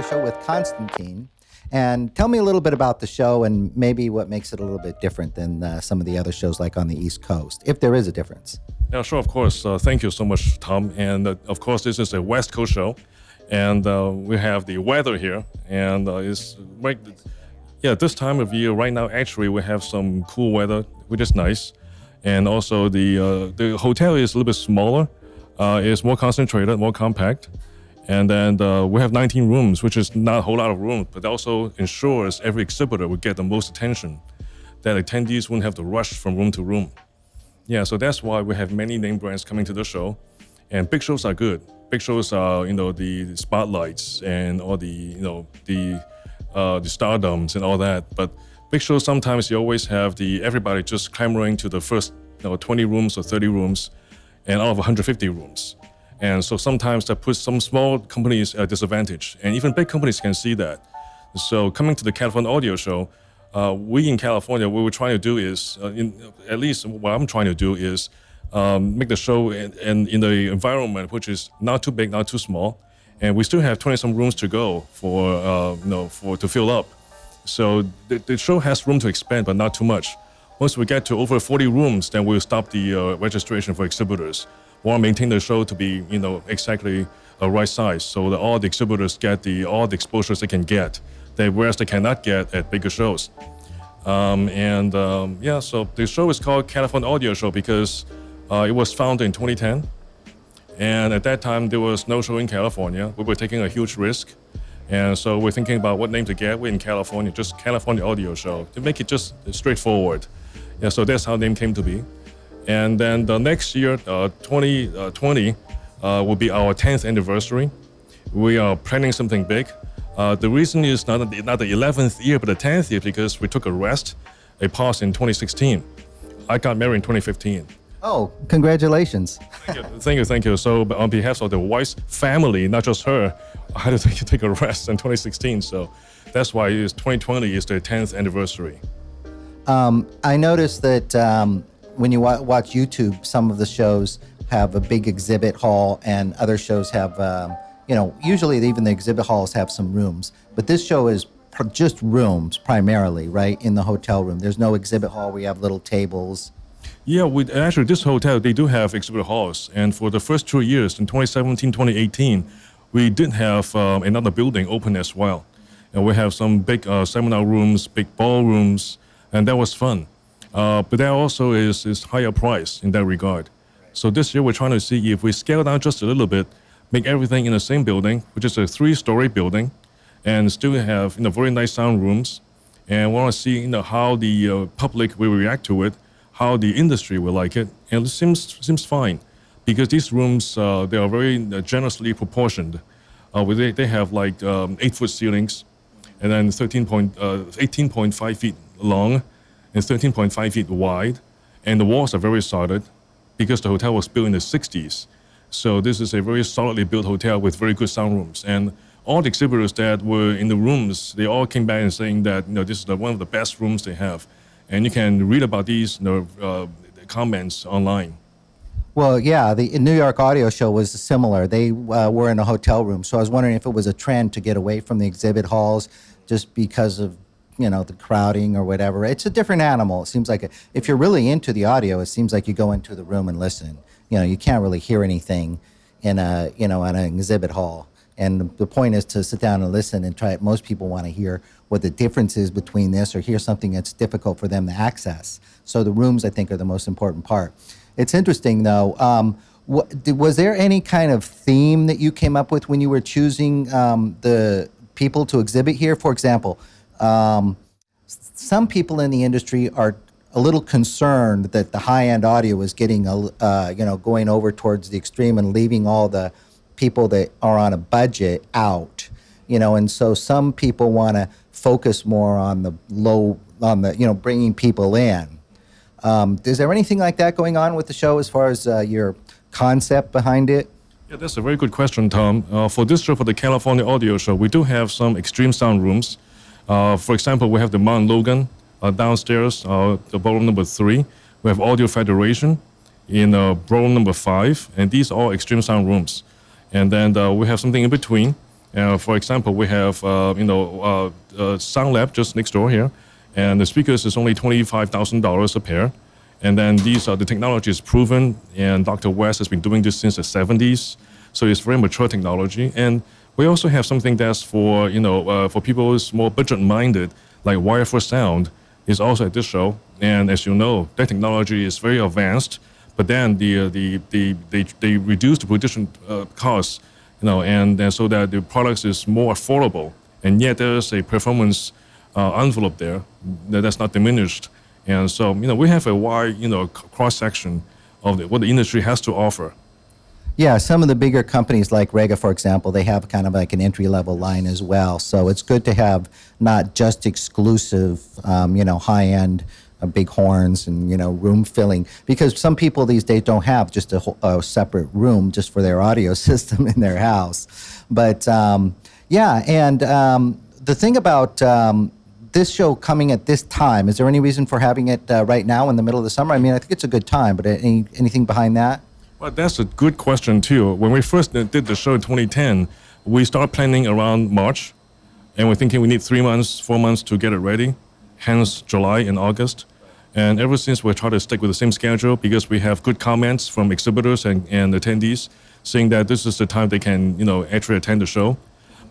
Audio Show with Constantine. And tell me a little bit about the show and maybe what makes it a little bit different than some of the other shows like on the East Coast, if there is a difference. Yeah, sure, of course. Thank you so much, Tom. And of course, this is a West Coast show. And we have the weather here. And it's right, this time of year, right now, actually, we have some cool weather, which is nice. And also, the hotel is a little bit smaller. It's more concentrated, more compact. And then we have 19 rooms, which is not a whole lot of room, but also ensures every exhibitor will get the most attention, that attendees won't have to rush from room to room. Yeah, so that's why we have many name brands coming to the show. And big shows are good. Big shows are, the spotlights and all the stardoms and all that. But big shows, sometimes you always have everybody just clamoring to the first 20 rooms or 30 rooms and out of 150 rooms. And so sometimes that puts some small companies at disadvantage, and even big companies can see that. So coming to the California Audio Show, we in California, what we're trying to do is, at least what I'm trying to do is make the show in the environment which is not too big, not too small, and we still have 20-some rooms to go to fill up. So the show has room to expand, but not too much. Once we get to over 40 rooms, then we'll stop the registration for exhibitors. We want to maintain the show to be, exactly the right size, so that all the exhibitors get all the exposures they can get, whereas they cannot get at bigger shows. So the show is called California Audio Show because it was founded in 2010, and at that time there was no show in California. We were taking a huge risk, and so we're thinking about what name to get. We're in California, just California Audio Show, to make it just straightforward. Yeah, so that's how the name came to be. And then the next year, 2020, will be our 10th anniversary. We are planning something big. The reason is not the 11th year, but the 10th year, because we took a pause in 2016. I got married in 2015. Oh, congratulations. Thank you. So on behalf of the wife's family, not just her, I had to take a rest in 2016. So that's why 2020 is the 10th anniversary. I noticed that when you watch YouTube, some of the shows have a big exhibit hall and other shows have, usually even the exhibit halls have some rooms. But this show is just rooms primarily, right, in the hotel room. There's no exhibit hall where you have little tables. Yeah, actually, this hotel, they do have exhibit halls. And for the first 2 years, in 2017, 2018, we did have another building open as well. And we have some big seminar rooms, big ballrooms, and that was fun. But that also is higher price in that regard. So this year we're trying to see if we scale down just a little bit, make everything in the same building, which is a 3-story building, and still have very nice sound rooms. And we want to see how the public will react to it, how the industry will like it, and it seems fine, because these rooms they are very generously proportioned. They have like 8-foot ceilings, and then 18.5 feet long. It's 13.5 feet wide, and the walls are very solid because the hotel was built in the 60s. So this is a very solidly built hotel with very good sound rooms. And all the exhibitors that were in the rooms, they all came back and saying that this is one of the best rooms they have. And you can read about these comments online. Well, yeah, the New York Audio Show was similar. They were in a hotel room. So I was wondering if it was a trend to get away from the exhibit halls just because of the crowding or whatever. It's a different animal. It seems like if you're really into the audio, it seems like you go into the room and listen. You can't really hear anything in in an exhibit hall. And the point is to sit down and listen and try it. Most people want to hear what the difference is between this or hear something that's difficult for them to access. So the rooms, I think, are the most important part. It's interesting, though. Was there any kind of theme that you came up with when you were choosing the people to exhibit here? For example, some people in the industry are a little concerned that the high-end audio is getting, going over towards the extreme and leaving all the people that are on a budget out, and so some people want to focus more on bringing people in. Is there anything like that going on with the show as far as your concept behind it? Yeah, that's a very good question, Tom. For this show, for the California Audio Show, we do have some extreme sound rooms. For example, we have the Mount Logan downstairs, the ballroom number 3. We have Audio Federation in ballroom number 5, and these are all extreme sound rooms. And then we have something in between. For example, we have Sound Lab just next door here, and the speakers is only $25,000 a pair. And then the technology is proven, and Dr. West has been doing this since the 70s, so it's very mature technology. And we also have something that's for people who's more budget-minded, like wire-for sound is also at this show. And as you know, that technology is very advanced, but then they reduce the production costs, and so that the products is more affordable, and yet there's a performance envelope there that's not diminished. And so, we have a wide, cross-section of what the industry has to offer. Yeah, some of the bigger companies like Rega, for example, they have kind of like an entry-level line as well. So it's good to have not just exclusive, high-end big horns and, room filling. Because some people these days don't have just a separate room just for their audio system in their house. But, the thing about this show coming at this time, is there any reason for having it right now in the middle of the summer? I mean, I think it's a good time, but anything behind that? Well, that's a good question, too. When we first did the show in 2010, we started planning around March, and we're thinking we need 3 months, 4 months to get it ready, hence July and August. And ever since, we try to stick with the same schedule because we have good comments from exhibitors and attendees saying that this is the time they can, actually attend the show.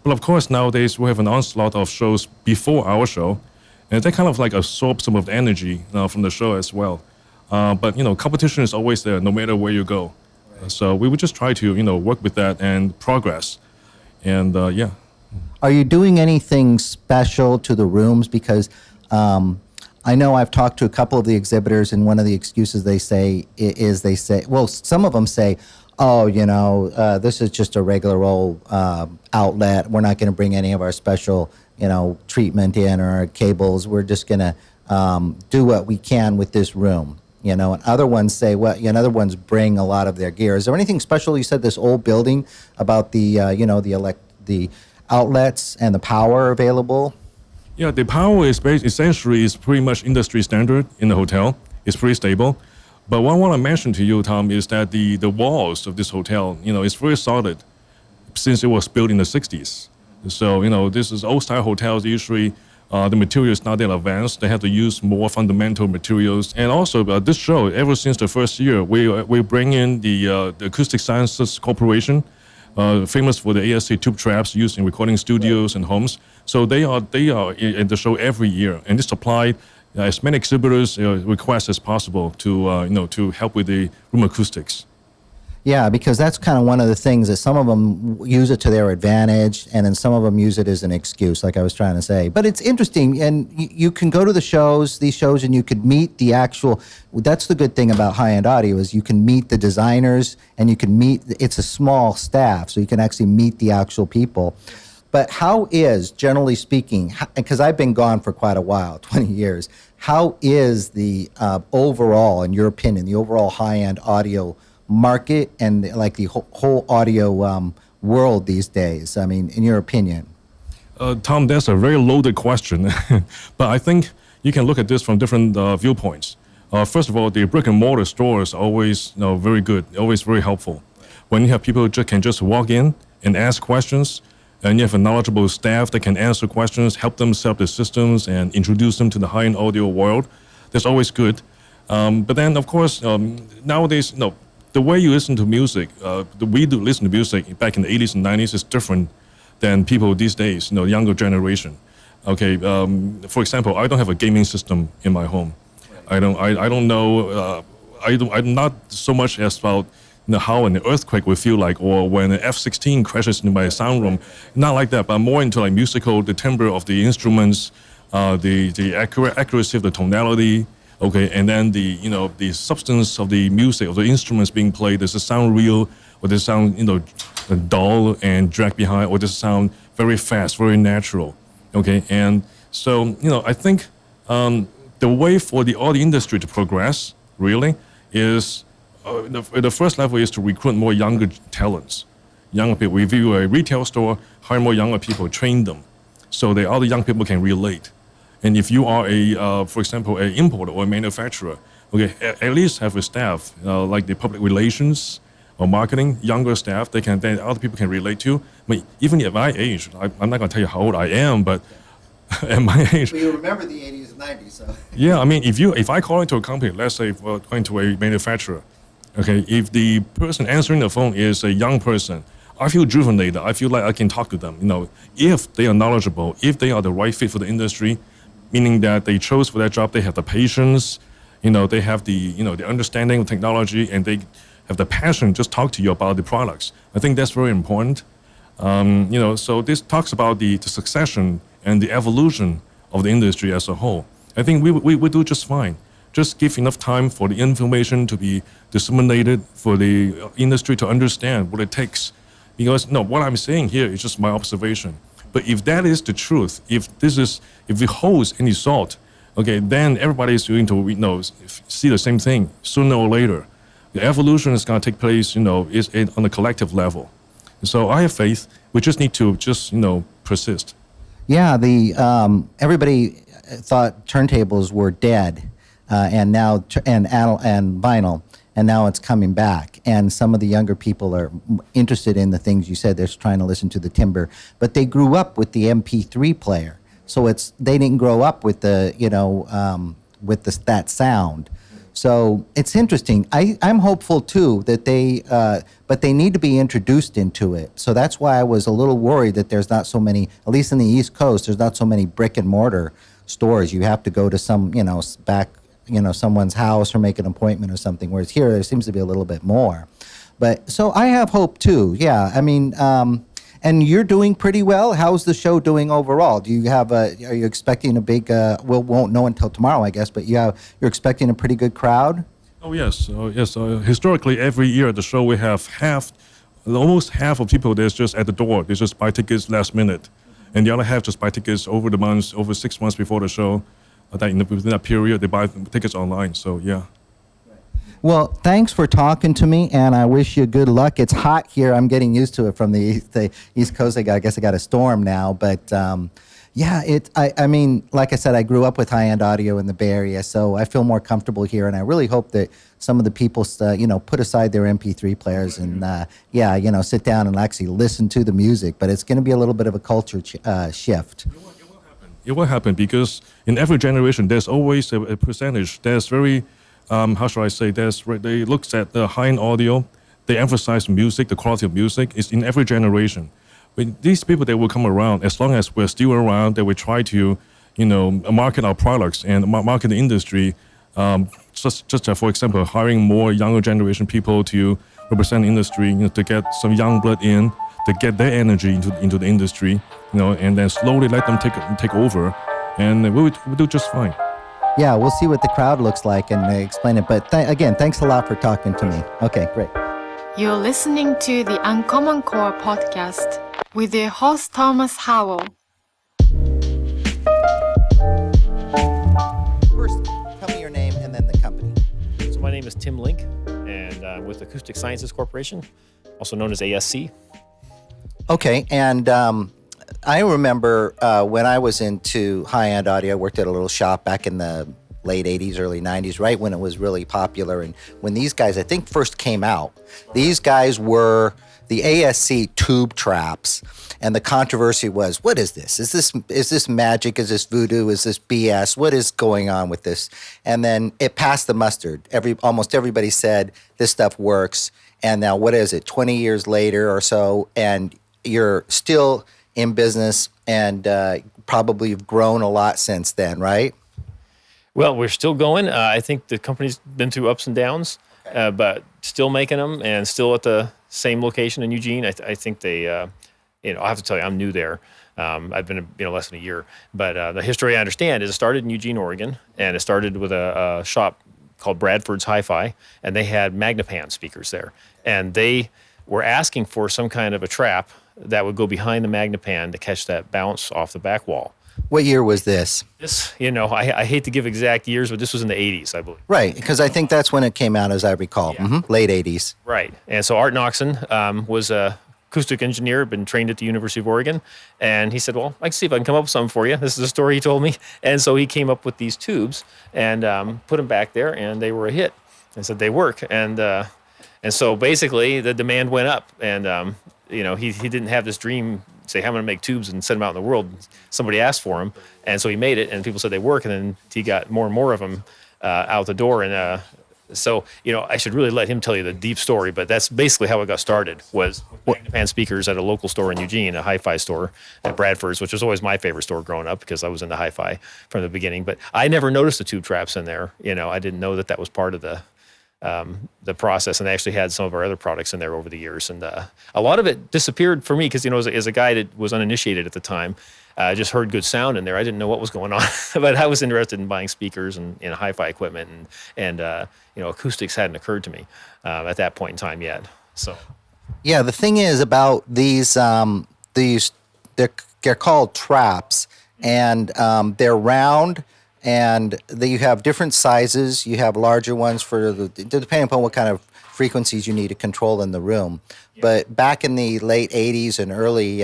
But of course, nowadays, we have an onslaught of shows before our show, and that kind of like absorbs some of the energy from the show as well. But, competition is always there, no matter where you go. Right. So we would just try to, work with that and progress. And, yeah. Are you doing anything special to the rooms? Because I know I've talked to a couple of the exhibitors, and one of the excuses they say is some of them say, this is just a regular old outlet. We're not going to bring any of our special, treatment in or cables. We're just going to do what we can with this room. And other ones say, other ones bring a lot of their gear. Is there anything special? You said this old building about the outlets and the power available. Yeah, the power is essentially is pretty much industry standard in the hotel. It's pretty stable. But what I want to mention to you, Tom, is that the walls of this hotel, is very solid since it was built in the 60s. So, this is old-style hotels. Usually, the material is not that advanced. They have to use more fundamental materials. And also, this show, ever since the first year, we bring in the Acoustic Sciences Corporation, famous for the ASC tube traps used in recording studios and homes. So they are in the show every year, and they supply as many exhibitors requests as possible to help with the room acoustics. Yeah, because that's kind of one of the things that some of them use it to their advantage, and then some of them use it as an excuse, like I was trying to say. But it's interesting, and you can go to these shows, and you could meet the actual. That's the good thing about high-end audio is you can meet the designers, and you can meet. It's a small staff, so you can actually meet the actual people. But how is, generally speaking, because I've been gone for quite a while, 20 years, how is the overall, in your opinion, the overall high-end audio market and like the whole audio world these days? I mean, in your opinion? Tom, that's a very loaded question. But I think you can look at this from different viewpoints. First of all, the brick and mortar stores are always very good, always very helpful. When you have people who can just walk in and ask questions, and you have a knowledgeable staff that can answer questions, help them set up the systems, and introduce them to the high-end audio world, that's always good. But then, of course, nowadays, the way you listen to music, the way to listen to music back in the 80s and 90s is different than people these days, younger generation. Okay, for example, I don't have a gaming system in my home. I don't know. I'm not so much as about how an earthquake would feel like, or when an F-16 crashes into my sound room. Not like that, but more into like musical, the timbre of the instruments, the accuracy of the tonality. Okay, and then the substance of the music, of the instruments being played. Does it sound real, or does it sound dull and dragged behind, or does it sound very fast, very natural? Okay, and so I think the way for the audio industry to progress really is the first level is to recruit more younger talents, younger people. We view a retail store, hire more younger people, train them, so the other young people can relate. And if you are for example, an importer or a manufacturer, okay, at least have a staff like the public relations, or marketing, younger staff, then other people can relate to. I mean, even at my age, I'm not going to tell you how old I am, but at my age. Well, you remember the 80s and 90s, so. Yeah, I mean, if I call into a company, let's say going to a manufacturer, okay, if the person answering the phone is a young person, I feel rejuvenated. I feel like I can talk to them. If they are knowledgeable, if they are the right fit for the industry, meaning that they chose for that job, they have the patience, they have the understanding of technology, and they have the passion just talk to you about the products. I think that's very important. So this talks about the succession and the evolution of the industry as a whole. I think we do just fine. Just give enough time for the information to be disseminated, for the industry to understand what it takes. Because what I'm saying here is just my observation. But if that is the truth, if it holds any salt, okay, then everybody is going to see the same thing sooner or later. The evolution is going to take place, is on a collective level. So I have faith. We just need to persist. Yeah, everybody thought turntables were dead, and now and vinyl, and now it's coming back. And some of the younger people are interested in the things you said. They're trying to listen to the timbre, but they grew up with the MP3 player, so they didn't grow up with the that sound. So it's interesting. I'm hopeful too that but they need to be introduced into it. So that's why I was a little worried that there's not so many, at least in the East Coast, there's not so many brick and mortar stores. You have to go to someone's house or make an appointment or something. Whereas here, there seems to be a little bit more. But so I have hope too. Yeah, I mean, and you're doing pretty well. How's the show doing overall? Do you have are you expecting a big? Won't know until tomorrow, I guess. But you're expecting a pretty good crowd. Oh yes, historically, every year at the show we have almost half of people that's just at the door. They just buy tickets last minute, and the other half just buy tickets over 6 months before the show. Within that period, they buy tickets online. So yeah. Well, thanks for talking to me, and I wish you good luck. It's hot here. I'm getting used to it from the East Coast. I guess I got a storm now, but yeah, I mean, like I said, I grew up with high-end audio in the Bay Area, so I feel more comfortable here, and I really hope that some of the people, put aside their MP3 players and, sit down and actually listen to the music. But it's going to be a little bit of a culture shift. It will happen because in every generation, there's always a percentage that's very, how should I say, they look at the high-end audio, they emphasize music, the quality of music. It's in every generation. But these people, they will come around as long as we're still around, they will try to, market our products and market the industry. Just for example, hiring more younger generation people to represent the industry, to get some young blood in, to get their energy into the industry, and then slowly let them take over, and we'll do just fine. Yeah, we'll see what the crowd looks like and explain it. But again, thanks a lot for talking to me. Okay, great. You're listening to the UnCommonCore podcast with your host Thomas Howell. First, tell me your name and then the company. So my name is Tim Link, and I'm with Acoustic Sciences Corporation, also known as ASC. Okay, and I remember when I was into high-end audio, I worked at a little shop back in the late 80s, early 90s, right when it was really popular. And when these guys, I think, first came out, these guys were the ASC tube traps. And the controversy was, what is this? Is this magic? Is this voodoo? Is this BS? What is going on with this? And then it passed the mustard. Almost everybody said this stuff works. And now what is it, 20 years later or so, and you're still in business and probably have grown a lot since then, right? Well, we're still going. I think the company's been through ups and downs, but still making them and still at the same location in Eugene. I think they, I have to tell you, I'm new there. I've been, less than a year. But the history I understand is it started in Eugene, Oregon, and it started with a shop called Bradford's Hi-Fi, and they had Magnapan speakers there. And they were asking for some kind of a trap that would go behind the Magnapan to catch that bounce off the back wall. What year was this? This, I hate to give exact years, but this was in the 80s, I believe. Right, because I think that's when it came out, as I recall. Yeah. Mm-hmm. Late 80s. Right. And so Art Noxon was a acoustic engineer, been trained at the University of Oregon. And he said, well, I can see if I can come up with something for you. This is a story he told me. And so he came up with these tubes and put them back there, and they were a hit. I said, they work. And And so basically the demand went up, and he didn't have this dream, say, I'm going to make tubes and send them out in the world. Somebody asked for them, and so he made it, and people said they work, and then he got more and more of them out the door. And so, I should really let him tell you the deep story, but that's basically how it got started, was with Magnepan speakers at a local store in Eugene, a hi-fi store at Bradford's, which was always my favorite store growing up because I was into hi-fi from the beginning. But I never noticed the tube traps in there. I didn't know that was part of the process, and they actually had some of our other products in there over the years. And a lot of it disappeared for me because, as a guy that was uninitiated at the time, I just heard good sound in there. I didn't know what was going on, but I was interested in buying speakers and hi-fi equipment, and acoustics hadn't occurred to me at that point in time yet. So, yeah, the thing is about these they're called traps, and they're round, and you have different sizes. You have larger ones depending upon what kind of frequencies you need to control in the room. But back in the late 80s and early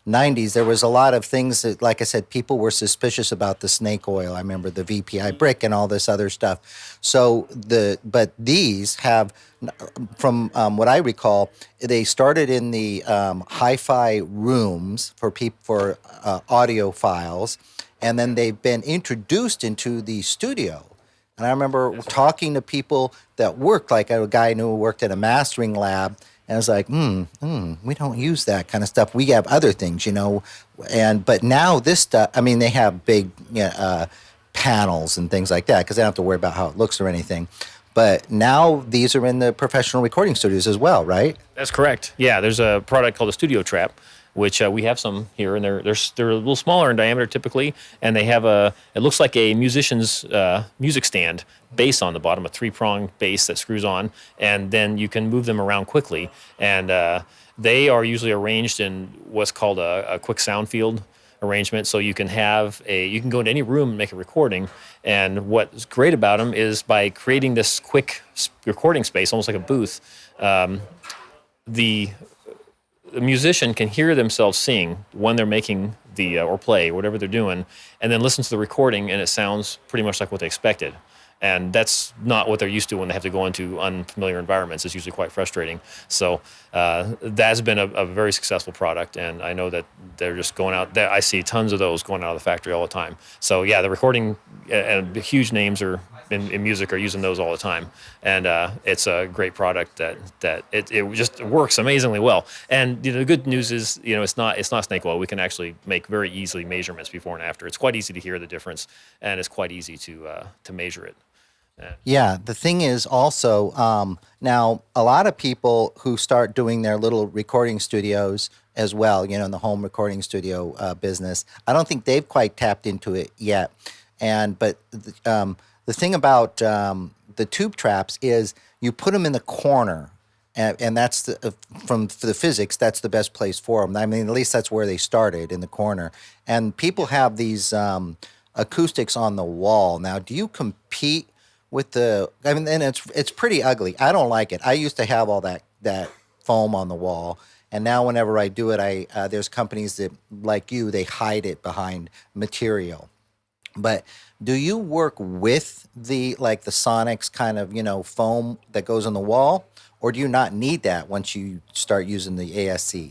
90s, there was a lot of things that, like I said, people were suspicious about the snake oil. I remember the VPI brick and all this other stuff. But these have, from what I recall, they started in the hi-fi rooms for audiophiles, and then they've been introduced into the studio. And I remember talking to people that worked, like a guy I knew who worked at a mastering lab, and I was like, we don't use that kind of stuff. We have other things, but now this stuff, they have big panels and things like that because they don't have to worry about how it looks or anything. But now these are in the professional recording studios as well, right? That's correct. Yeah, there's a product called a Studio Trap, which we have some here, and they're a little smaller in diameter typically, and they have it looks like a musician's music stand base on the bottom, a 3-prong base that screws on, and then you can move them around quickly, and they are usually arranged in what's called a quick sound field arrangement, so you can go into any room and make a recording. And what's great about them is by creating this quick recording space, almost like a booth, the musician can hear themselves sing when they're making or play, whatever they're doing, and then listen to the recording, and it sounds pretty much like what they expected. And that's not what they're used to when they have to go into unfamiliar environments. It's usually quite frustrating. So that's been a very successful product, and I know that they're just going out. I see tons of those going out of the factory all the time. So yeah, the recording and the huge names in music are using those all the time, and it's a great product that it just works amazingly well. And the good news is it's not snake oil. We can actually make very easily measurements before and after. It's quite easy to hear the difference, and it's quite easy to measure it. Yeah, the thing is also, now a lot of people who start doing their little recording studios as well, in the home recording studio business, I don't think they've quite tapped into it yet. But the thing about the tube traps is you put them in the corner, and that's for the physics, that's the best place for them. At least that's where they started, in the corner. And people have these acoustics on the wall. Now, do you compete with and it's pretty ugly. I don't like it. I used to have all that foam on the wall, and now whenever I do it, there's companies that, like you, they hide it behind material. But do you work with the Sonics kind of foam that goes on the wall, or do you not need that once you start using the ASC?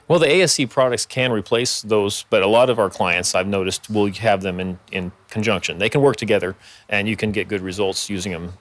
Well, the ASC products can replace those, but a lot of our clients, I've noticed, will have them in conjunction. They can work together, and you can get good results using them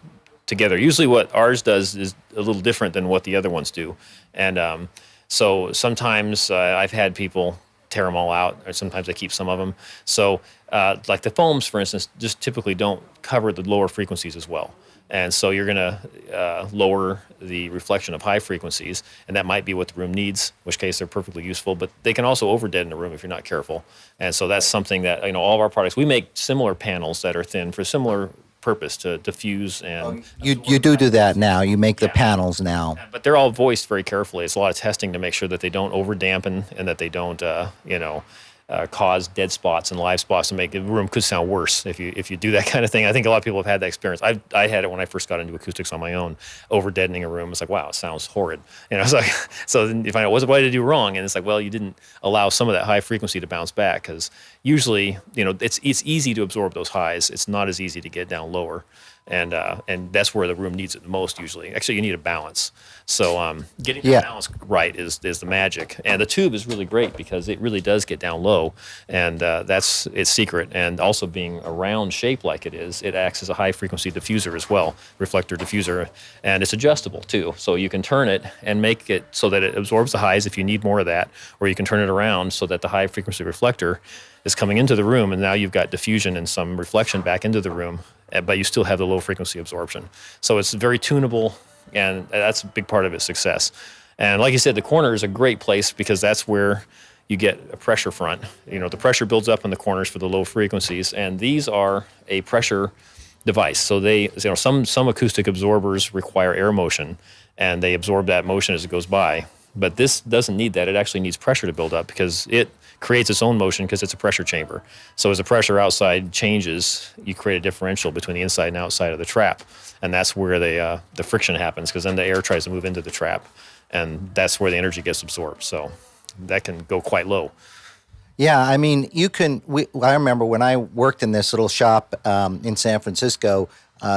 together. Usually what ours does is a little different than what the other ones do. And so sometimes I've had people tear them all out, or sometimes I keep some of them. So like the foams, for instance, just typically don't cover the lower frequencies as well. And so you're going to lower the reflection of high frequencies, and that might be what the room needs, in which case they're perfectly useful, but they can also overdeaden a room if you're not careful. And so that's something that, all of our products, we make similar panels that are thin for similar purpose to diffuse. And you do that now. You make the panels now. But they're all voiced very carefully. It's a lot of testing to make sure that they don't over dampen and that they don't, cause dead spots and live spots and make the room could sound worse if you do that kind of thing. I think a lot of people have had that experience. I had it when I first got into acoustics on my own, over deadening a room. It's like, wow, it sounds horrid. It's like, so then you find out what did I do wrong, and it's like, well, you didn't allow some of that high frequency to bounce back, because usually it's easy to absorb those highs. It's not as easy to get down lower. and that's where the room needs it the most usually. Actually, you need a balance. So getting the Yeah. balance right is the magic. And the tube is really great because it really does get down low, and that's its secret. And also being a round shape like it is, it acts as a high frequency diffuser as well, reflector diffuser, and it's adjustable too. So you can turn it and make it so that it absorbs the highs if you need more of that, or you can turn it around so that the high frequency reflector is coming into the room, and now you've got diffusion and some reflection back into the room, but you still have the low frequency absorption. So it's very tunable, and that's a big part of its success. And like you said, the corner is a great place because that's where you get a pressure front. You know, the pressure builds up in the corners for the low frequencies, and these are a pressure device. So some acoustic absorbers require air motion, and they absorb that motion as it goes by. But this doesn't need that. It actually needs pressure to build up because it creates its own motion because it's a pressure chamber. So as the pressure outside changes, you create a differential between the inside and outside of the trap. And that's where the friction happens, because then the air tries to move into the trap, and that's where the energy gets absorbed. So that can go quite low. Yeah, I mean, I remember when I worked in this little shop in San Francisco,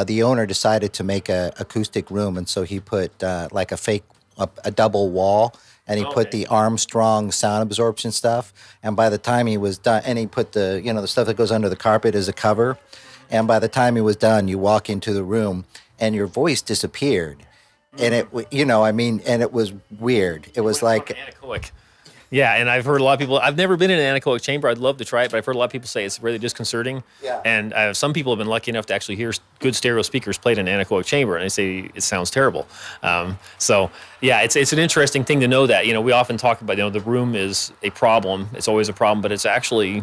the owner decided to make a acoustic room, and so he put like a double wall, and he put the Armstrong sound absorption stuff. And by the time he was done, and he put the stuff that goes under the carpet as a cover. And by the time he was done, you walk into the room and your voice disappeared. And and it was weird. It was like anechoic. Yeah, and I've heard a lot of people. I've never been in an anechoic chamber. I'd love to try it, but I've heard a lot of people say it's really disconcerting. Yeah. And some people have been lucky enough to actually hear good stereo speakers played in an anechoic chamber, and they say it sounds terrible. So yeah, it's an interesting thing to know that. We often talk about the room is a problem. It's always a problem, but it's actually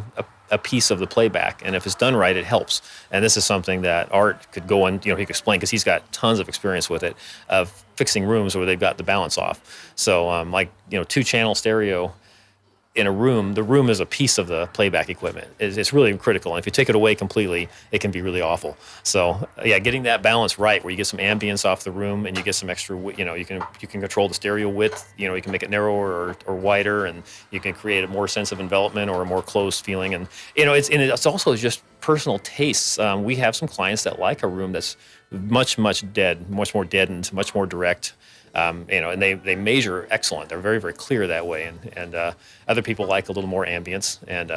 a piece of the playback, and if it's done right, it helps. And this is something that Art could go and he could explain, because he's got tons of experience with it, of fixing rooms where they've got the balance off. So 2-channel stereo in a room, the room is a piece of the playback equipment. It's really critical, and if you take it away completely, it can be really awful. So yeah, getting that balance right, where you get some ambience off the room and you get some extra, you can control the stereo width. You can make it narrower or wider, and you can create a more sense of envelopment or a more closed feeling. And it's also just personal tastes. We have some clients that like a room that's much more deadened, much more direct. And they measure excellent. They're very, very clear that way. And other people like a little more ambience. And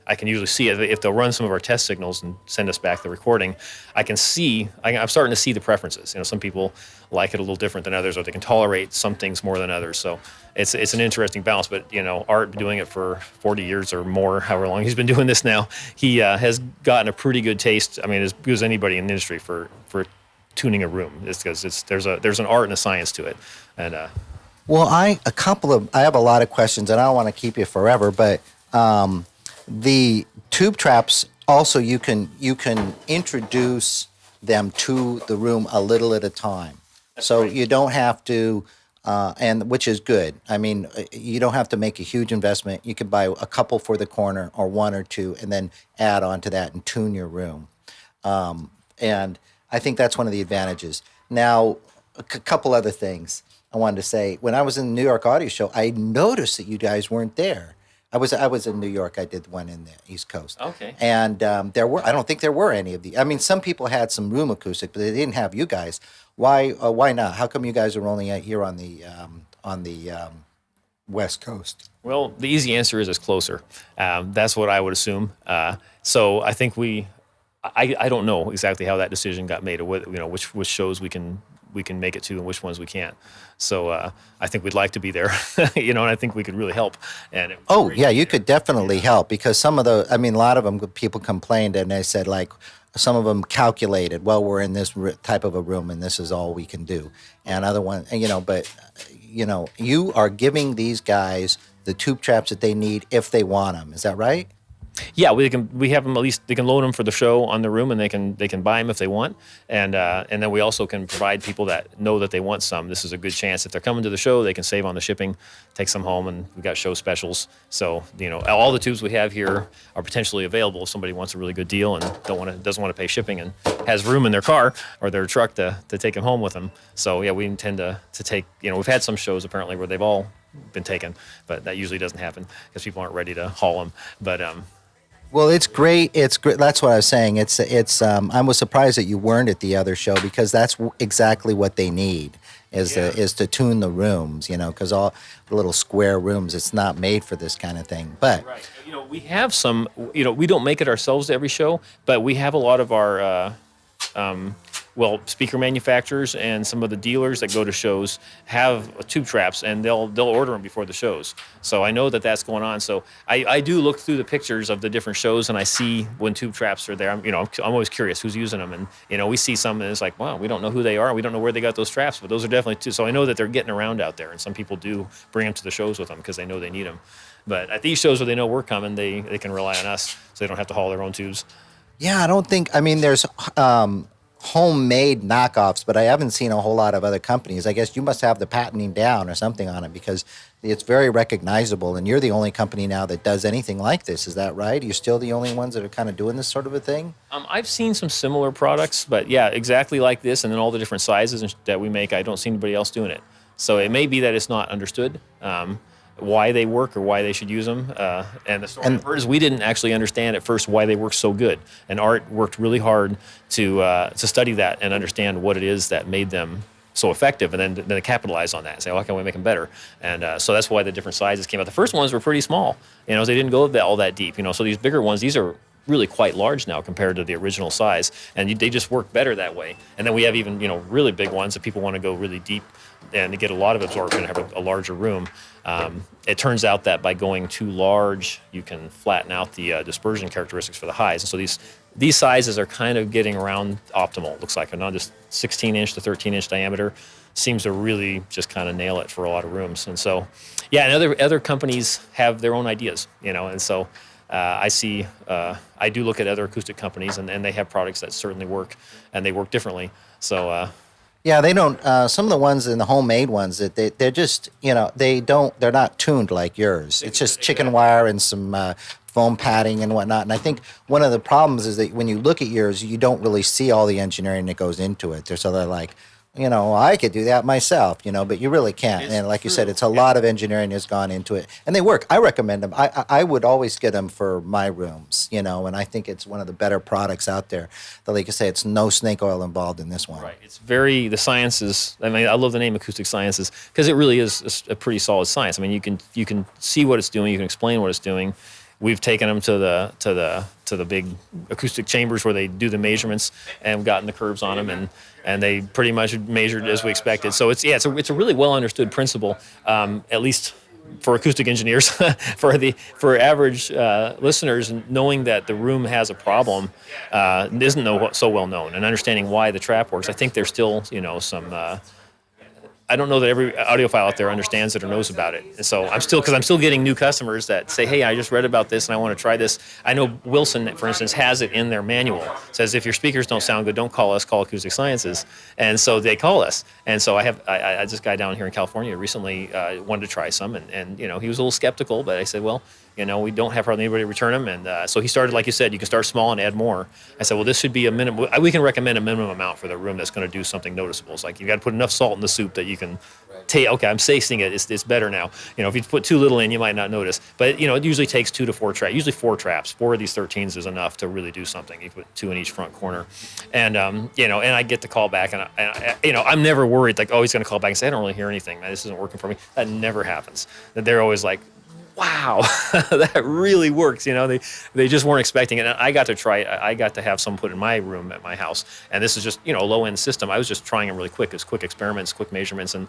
I can usually see it. If they'll run some of our test signals and send us back the recording, I'm starting to see the preferences. Some people like it a little different than others, or they can tolerate some things more than others. So it's an interesting balance. But, Art, doing it for 40 years or more, however long he's been doing this now, he has gotten a pretty good taste. I mean, as good as anybody in the industry for tuning a room. It's because there's an art and a science to it. And well, I have a lot of questions, and I don't want to keep you forever, but the tube traps also, you can introduce them to the room a little at a time. So you don't have to, and which is good. I mean, you don't have to make a huge investment. You could buy a couple for the corner, or one or two, and then add on to that and tune your room. And I think that's one of the advantages. Now, a couple other things I wanted to say. When I was in the New York Audio Show, I noticed that you guys weren't there. I was in New York. I did one in the East Coast. Okay. And I don't think there were any of the. I mean, some people had some room acoustic, but they didn't have you guys. Why not? How come you guys are only here on the West Coast? Well, the easy answer is it's closer. That's what I would assume. So I think I don't know exactly how that decision got made, or which shows we can make it to and which ones we can't. So I think we'd like to be there, and I think we could really help. And you could definitely help, because some of a lot of them, people complained, and they said, like, some of them calculated, well, we're in this type of a room and this is all we can do. And other one, but you are giving these guys the tube traps that they need if they want them. Is that right? Yeah, we have them, at least they can load them for the show on the room, and they can buy them if they want, and then we also can provide people that know that they want some. This is a good chance. If they're coming to the show, they can save on the shipping, take some home, and we've got show specials. So all the tubes we have here are potentially available if somebody wants a really good deal and doesn't want to pay shipping and has room in their car or their truck to take them home with them. So yeah, we intend to take. We've had some shows apparently where they've all been taken, but that usually doesn't happen because people aren't ready to haul them. But Well, it's great. It's great. That's what I was saying. I was surprised that you weren't at the other show because that's exactly what they need is to tune the rooms, because all the little square rooms, it's not made for this kind of thing. But Right. We have some. We don't make it ourselves to every show, but we have a lot of our. Speaker manufacturers and some of the dealers that go to shows have tube traps, and they'll order them before the shows. So I know that that's going on. So I do look through the pictures of the different shows, and I see when tube traps are there. I'm always curious who's using them, and we see some, and it's like, wow, we don't know who they are, we don't know where they got those traps, but those are definitely too. So I know that they're getting around out there, and some people do bring them to the shows with them because they know they need them. But at these shows where they know we're coming, they can rely on us, so they don't have to haul their own tubes. yeah, I don't think. I mean, there's homemade knockoffs, but I haven't seen a whole lot of other companies. I guess you must have the patenting down or something on it because it's very recognizable, and you're the only company now that does anything like this. Is that right? You're still the only ones that are kind of doing this sort of a thing? I've seen some similar products, but yeah, exactly like this, and then all the different sizes that we make, I don't see anybody else doing it. So it may be that it's not understood why they work or why they should use them. And the story I've heard is we didn't actually understand at first why they work so good. And Art worked really hard to study that and understand what it is that made them so effective, and then to capitalize on that and say, how can we make them better? And so that's why the different sizes came out. The first ones were pretty small. They didn't go all that deep. So these bigger ones, these are really quite large now compared to the original size, and they just work better that way. And then we have even really big ones if people want to go really deep and to get a lot of absorption and have a larger room. It turns out that by going too large, you can flatten out the dispersion characteristics for the highs. And so these sizes are kind of getting around optimal. It looks like now just 16-inch to 13-inch diameter seems to really just kind of nail it for a lot of rooms. And so, yeah, and other companies have their own ideas, and so I do look at other acoustic companies, and they have products that certainly work, and they work differently. So. Yeah, they don't. Some of the ones in the homemade ones that they're just they're not tuned like yours. It's just chicken wire and some foam padding and whatnot. And I think one of the problems is that when you look at yours, you don't really see all the engineering that goes into it. They're like, I could do that myself, but you really can't. And like you said, it's a lot of engineering has gone into it, and they work. I recommend them. I would always get them for my rooms, and I think it's one of the better products out there. Like I say, it's no snake oil involved in this one. Right. It's the sciences. I mean, I love the name Acoustic Sciences because it really is a pretty solid science. I mean, you can see what it's doing. You can explain what it's doing. We've taken them to the big acoustic chambers where they do the measurements and gotten the curves on them, and they pretty much measured as we expected. So it's a really well understood principle, at least for acoustic engineers, for average listeners, knowing that the room has a problem isn't so well known, and understanding why the trap works. I think there's still some. I don't know that every audiophile out there understands it or knows about it. And so I'm still getting new customers that say, hey, I just read about this and I want to try this. I know Wilson, for instance, has it in their manual. It says if your speakers don't sound good, don't call us, call Acoustic Sciences. And so they call us. And so I this guy down here in California recently wanted to try some, and he was a little skeptical, but I said, well, we don't have hardly anybody return them. And so he started, like you said, you can start small and add more. I said, well, this should be a minimum. We can recommend a minimum amount for the room that's going to do something noticeable. It's like you got to put enough salt in the soup that you can take, okay, I'm tasting it. It's better now. If you put too little in, you might not notice. But, it usually takes 2 to 4 traps. Usually 4 traps. 4 of these 13s is enough to really do something. You put 2 in each front corner. And, and I get the call back. And, I'm never worried, like, oh, he's going to call back and say, I don't really hear anything. Man, this isn't working for me. That never happens. They're always like, wow, that really works. They just weren't expecting it. And I got to try it. I got to have some put in my room at my house. And this is just, a low-end system. I was just trying them really quick. It was quick experiments, quick measurements, and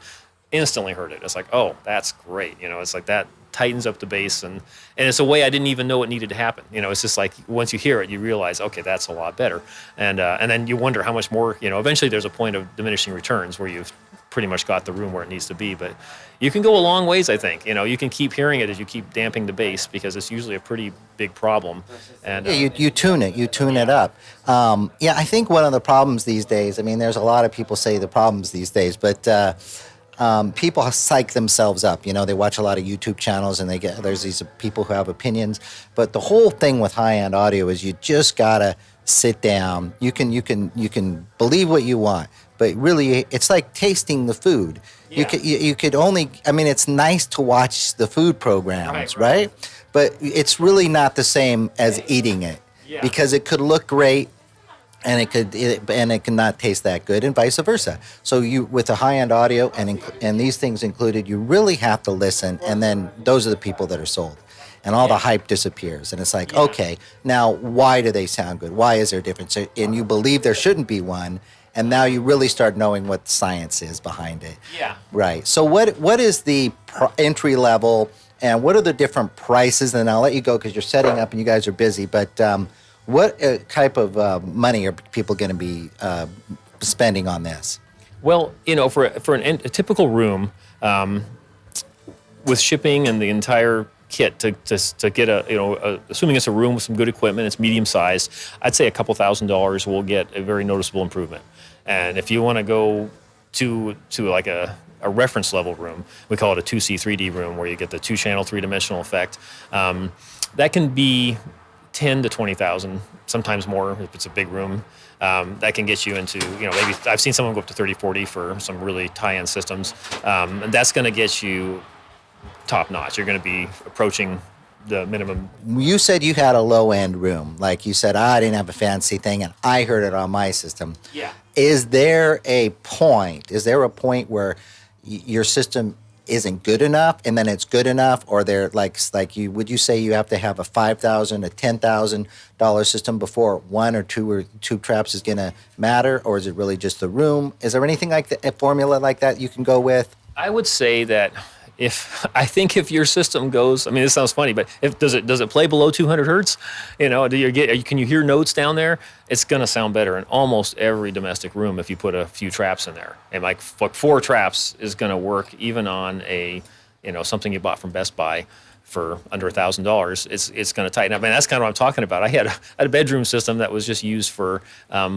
instantly heard it. It's like, oh, that's great. It's like that tightens up the bass. And it's a way I didn't even know it needed to happen. It's just like once you hear it, you realize, okay, that's a lot better. And then you wonder how much more, eventually there's a point of diminishing returns where you've pretty much got the room where it needs to be. But you can go a long ways, I think. You can keep hearing it as you keep damping the bass because it's usually a pretty big problem. And you tune it. You tune it up. I think one of the problems these days, there's a lot of people say the problems these days, but people psych themselves up. They watch a lot of YouTube channels and there's these people who have opinions. But the whole thing with high-end audio is you just gotta sit down. You can believe what you want, but really it's like tasting the food. Yeah. You could only, I mean, it's nice to watch the food programs, right? But it's really not the same as eating it, because it could look great and it cannot taste that good, and vice versa. So you, with the high-end audio and these things included, you really have to listen, and then those are the people that are sold. And all the hype disappears, and it's like, okay, now why do they sound good? Why is there a difference? And you believe there shouldn't be one, and now you really start knowing what the science is behind it. Yeah. Right. So what is the entry level, and what are the different prices? And I'll let you go because you're setting up and you guys are busy. But what type of money are people going to be spending on this? Well, for a typical room, with shipping and the entire kit to get assuming it's a room with some good equipment, it's medium sized, I'd say a couple $1,000s will get a very noticeable improvement. And if you want to go to like a reference level room, we call it a 2C 3D room, where you get the 2-channel 3-dimensional effect, that can be 10 to 20,000, sometimes more if it's a big room. That can get you into, maybe I've seen someone go up to 30, 40 for some really high-end systems. And that's going to get you top notch. You're going to be approaching the minimum. You said you had a low-end room. Like you said, I didn't have a fancy thing, and I heard it on my system. Yeah. Is there a point where your system isn't good enough, and then it's good enough, or they're would you say you have to have a $5,000, a $10,000 system before one or two traps is going to matter, or is it really just the room? Is there anything like a formula like that you can go with? I would say that if your system goes, I mean, this sounds funny, but does it play below 200 hertz? Can you hear notes down there? It's going to sound better in almost every domestic room if you put a few traps in there. And like 4 traps is going to work even on something you bought from Best Buy for under $1,000. It's going to tighten up. And that's kind of what I'm talking about. I had a bedroom system that was just used for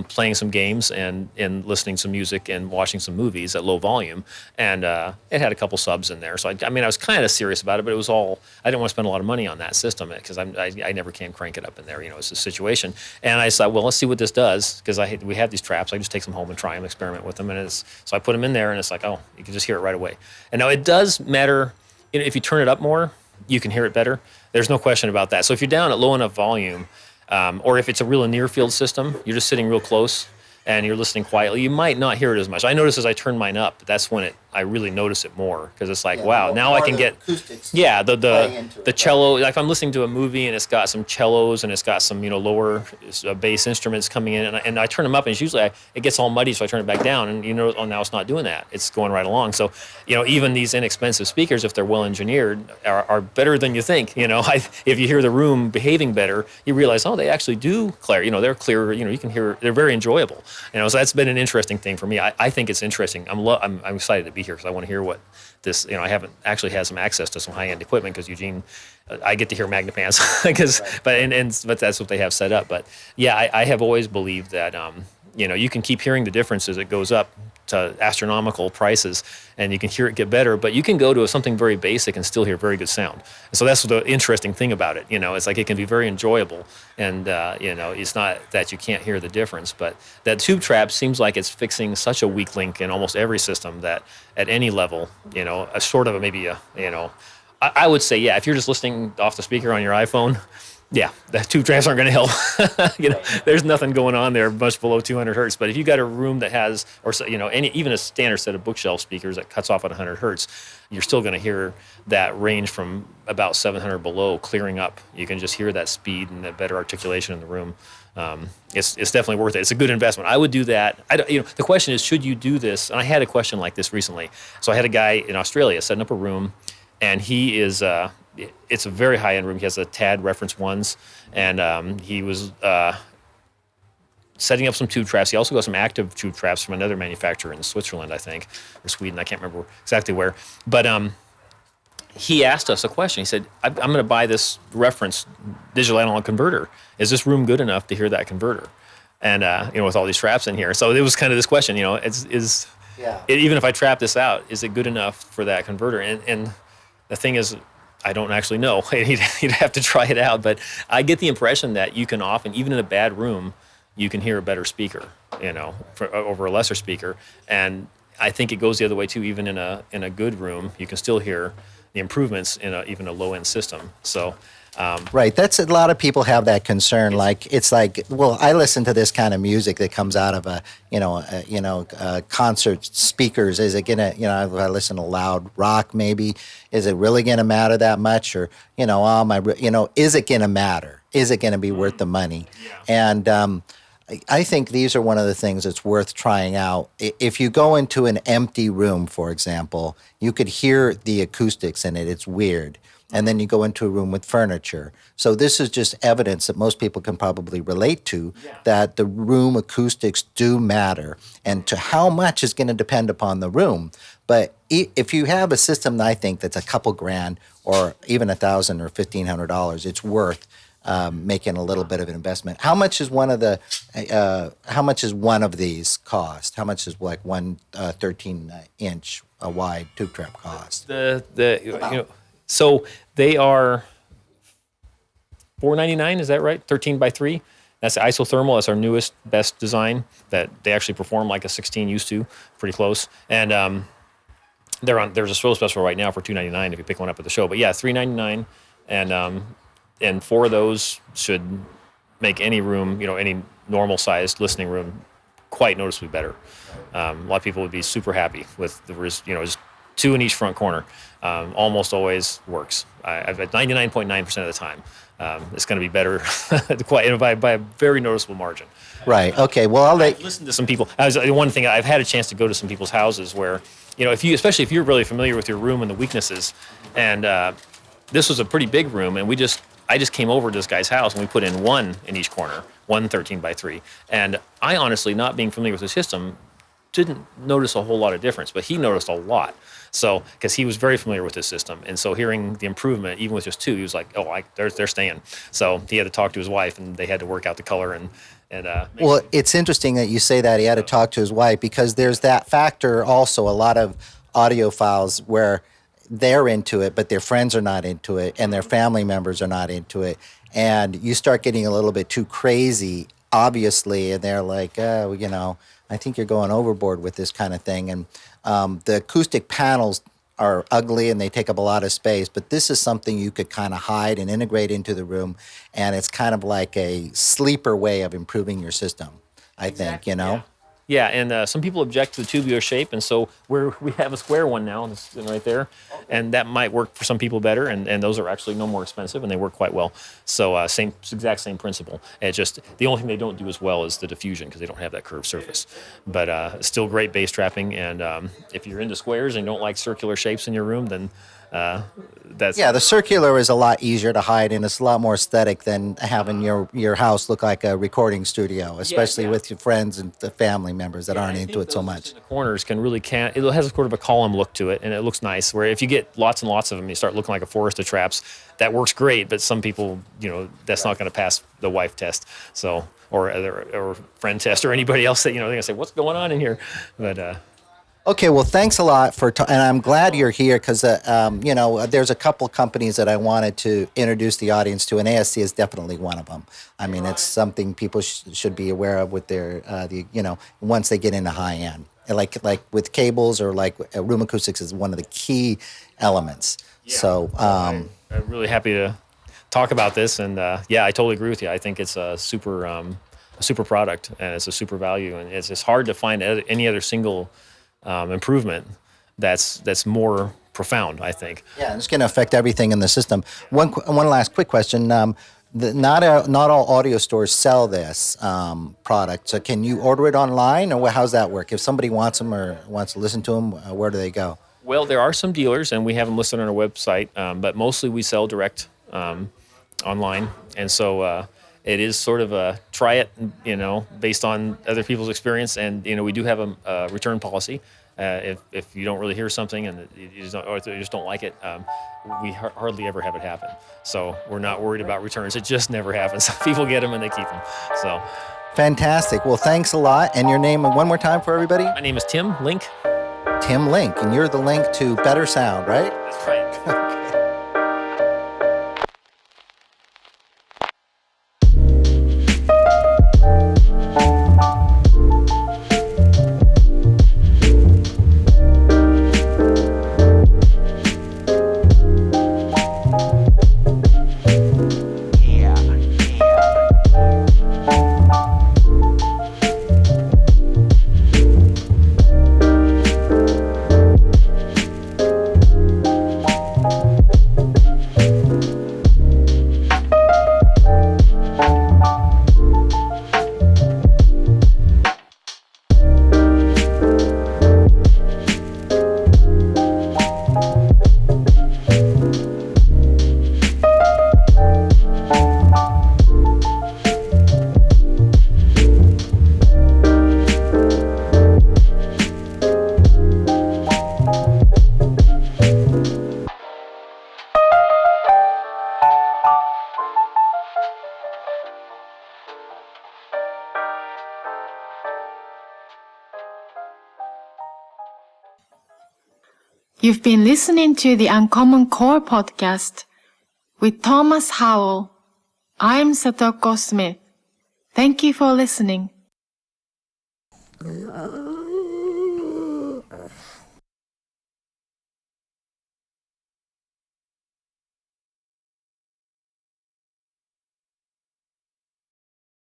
playing some games and listening to some music and watching some movies at low volume. And it had a couple subs in there. So, I was kind of serious about it, but it was all, I didn't want to spend a lot of money on that system because I never can crank it up in there. It's a situation. And I thought, well, let's see what this does, because we have these traps. I just take them home and try them, experiment with them. And so I put them in there, and it's like, oh, you can just hear it right away. And now it does matter, if you turn it up more, you can hear it better. There's no question about that. So if you're down at low enough volume, or if it's a real near-field system, you're just sitting real close and you're listening quietly, you might not hear it as much. I notice as I turn mine up, that's when I really notice it more, because it's like, wow, now I can get, the cello. Like if I'm listening to a movie and it's got some cellos and it's got some lower bass instruments coming in, and I turn them up, and it's usually it gets all muddy, so I turn it back down, and oh, now it's not doing that. It's going right along. So even these inexpensive speakers, if they're well engineered, are better than you think. If you hear the room behaving better, you realize, oh, they actually do clear. They're clearer. You can hear. They're very enjoyable. So that's been an interesting thing for me. I think it's interesting. I'm excited to be here because I want to hear what this. I haven't actually had some access to some high-end equipment because Eugene, I get to hear Magnepans but that's what they have set up. But yeah, I have always believed that you can keep hearing the difference as it goes up to astronomical prices, and you can hear it get better, but you can go to something very basic and still hear very good sound. And so that's the interesting thing about it. It's like it can be very enjoyable, and it's not that you can't hear the difference, but that tube trap seems like it's fixing such a weak link in almost every system that at any level, a sort of I would say, yeah, if you're just listening off the speaker on your iPhone, yeah, the tube traps aren't going to help. There's nothing going on there much below 200 hertz. But if you got a room that has, or even a standard set of bookshelf speakers that cuts off at 100 hertz, you're still going to hear that range from about 700 below clearing up. You can just hear that speed and that better articulation in the room. It's definitely worth it. It's a good investment. I would do that. The question is, should you do this? And I had a question like this recently. So I had a guy in Australia setting up a room, and he is. It's a very high-end room. He has a TAD reference ones, and he was setting up some tube traps. He also got some active tube traps from another manufacturer in Switzerland, I think, or Sweden. I can't remember exactly where. But he asked us a question. He said, I'm going to buy this reference digital analog converter. Is this room good enough to hear that converter? And, with all these traps in here. So it was kind of this question, even if I trap this out, is it good enough for that converter? And the thing is, I don't actually know. You'd have to try it out. But I get the impression that you can often, even in a bad room, you can hear a better speaker, over a lesser speaker. And I think it goes the other way too. Even in a good room, you can still hear the improvements in even a low end system. So. Right. That's a lot of people have that concern. It's like, well, I listen to this kind of music that comes out of concert speakers. Is it gonna, I listen to loud rock, maybe. Is it really gonna matter that much, or is it gonna matter? Is it gonna be worth the money? Yeah. And I think these are one of the things that's worth trying out. If you go into an empty room, for example, you could hear the acoustics in it. It's weird. And then you go into a room with furniture. So this is just evidence that most people can probably relate to, that the room acoustics do matter. And to how much is going to depend upon the room. But if you have a system that I think that's a couple grand or even $1,000 or $1,500, it's worth making a little bit of an investment. How much is one of these cost? How much is like one 13-inch wide tube trap cost? So they are $499, is that right? 13 by 3. That's isothermal. That's our newest, best design. That they actually perform like a 16 used to, pretty close. And there's a show special right now for $299 if you pick one up at the show. But yeah, $399, and 4 of those should make any room, any normal sized listening room, quite noticeably better. A lot of people would be super happy with just 2 in each front corner. Almost always works. I've at 99.9% of the time. It's going to be better by a very noticeable margin. Right. Okay. Well, I've listened to some people. One thing, I've had a chance to go to some people's houses where, especially if you're really familiar with your room and the weaknesses, and this was a pretty big room, and I just came over to this guy's house and we put in 1 in each corner, 1 13 by 3. And I honestly, not being familiar with the system, didn't notice a whole lot of difference, but he noticed a lot. So, because he was very familiar with this system, and so hearing the improvement, even with just 2, he was like, "Oh, they're staying." So he had to talk to his wife, and they had to work out the color and. Well, it's interesting that you say that he had to talk to his wife, because there's that factor also. A lot of audiophiles where they're into it, but their friends are not into it, and their family members are not into it, and you start getting a little bit too crazy, obviously, and they're like, I think you're going overboard with this kind of thing. And the acoustic panels are ugly and they take up a lot of space, but this is something you could kind of hide and integrate into the room, and it's kind of like a sleeper way of improving your system, I think, Yeah, and some people object to the tubular shape, and so we have a square one now, that's right there, and that might work for some people better, and those are actually no more expensive, and they work quite well. So exact same principle. It's just the only thing they don't do as well is the diffusion, because they don't have that curved surface. But still great bass trapping, and if you're into squares and you don't like circular shapes in your room, then the circular is a lot easier to hide, and it's a lot more aesthetic than having your house look like a recording studio, especially with your friends and the family members that aren't into it so much. In the corners it has a sort of a column look to it, and it looks nice. Where if you get lots and lots of them, you start looking like a forest of traps. That works great, but some people, that's not going to pass the wife test. So or friend test or anybody else that they're going to say, "What's going on in here?" But. Okay, well, thanks a lot and I'm glad you're here, because there's a couple companies that I wanted to introduce the audience to, and ASC is definitely one of them. I mean, it's something people should be aware of with their once they get into high end, like with cables, or like room acoustics is one of the key elements. Yeah. So I'm really happy to talk about this, and I totally agree with you. I think it's a super product, and it's a super value, and it's hard to find any other single improvement that's more profound, I think. Yeah, and it's going to affect everything in the system. One last quick question. Not all audio stores sell this product. So can you order it online, or how's that work? If somebody wants them or wants to listen to them, where do they go? Well, there are some dealers, and we have them listed on our website, but mostly we sell direct online. And so it is sort of a try it, based on other people's experience. And, we do have a return policy. If you don't really hear something and you just don't like it, we hardly ever have it happen. So we're not worried about returns. It just never happens. People get them and they keep them. So fantastic. Well, thanks a lot. And your name one more time for everybody? My name is Tim Link. Tim Link, and you're the link to better sound, right? That's right. You've been listening to the UnCommonCore podcast with Thomas Howell. I'm Satoko Smith. Thank you for listening.